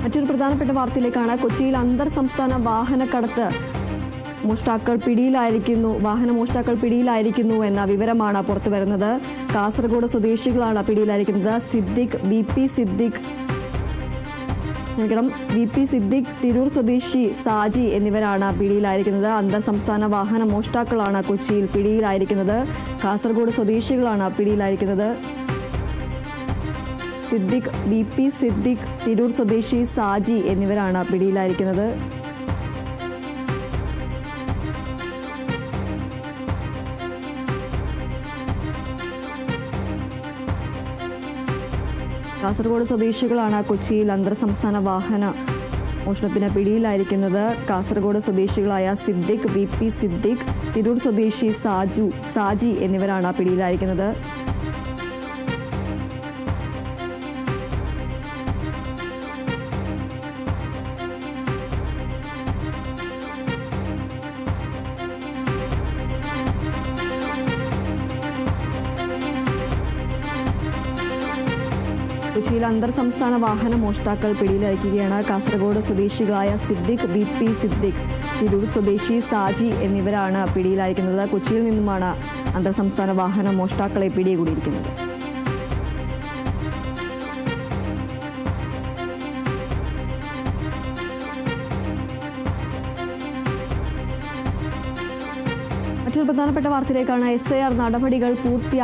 മറ്റൊരു പ്രധാനപ്പെട്ട വാർത്തയിലേക്കാണ്. കൊച്ചിയിൽ അന്തർ സംസ്ഥാന വാഹനക്കടത്ത് വാഹന മോഷ്ടാക്കൾ പിടിയിലായിരിക്കുന്നു എന്ന വിവരമാണ് പുറത്തുവരുന്നത്. കാസർഗോഡ് സ്വദേശികളാണ് പിടിയിലായിരിക്കുന്നത്. വി പി സിദ്ദിഖ്, തിരൂർ സ്വദേശി സാജി എന്നിവരാണ് പിടിയിലായിരിക്കുന്നത്. അന്തർ സംസ്ഥാന വാഹന മോഷ്ടാക്കളാണ് കൊച്ചിയിൽ പിടിയിലായിരിക്കുന്നത്. കാസർഗോഡ് സ്വദേശികളാണ് പിടിയിലായിരിക്കുന്നത്. വി പി സിദ്ദിഖ്, തിരൂർ സ്വദേശി സാജി എന്നിവരാണ് പിടിയിലായിരിക്കുന്നത്. കാസർഗോഡ് സ്വദേശികളാണ് കൊച്ചിയിൽ അന്തർ സംസ്ഥാന വാഹന മോഷണത്തിന് പിടിയിലായിരിക്കുന്നത്. കാസർഗോഡ് സ്വദേശികളായ സിദ്ദിഖ്, വി പി സിദ്ദിഖ്, തിരൂർ സ്വദേശി സാജി എന്നിവരാണ് പിടിയിലായിരിക്കുന്നത്. കൊച്ചിയിൽ അന്തർ സംസ്ഥാന വാഹന മോഷ്ടാക്കൾ പിടിയിലായിരിക്കുകയാണ്. കാസർഗോഡ് സ്വദേശികളായ സിദ്ദിഖ്, വി പി സിദ്ദിഖ്, തിരൂർ സ്വദേശി സാജി എന്നിവരാണ് പിടിയിലായിരിക്കുന്നത്. കൊച്ചിയിൽ നിന്നുമാണ് അന്തർ സംസ്ഥാന വാഹന മോഷ്ടാക്കളെ പിടികൂടിയിരിക്കുന്നത്. മറ്റൊരു പ്രധാനപ്പെട്ട വാർത്തയിലേക്കാണ്. SIR നടപടികൾ പൂർത്തിയാക്കി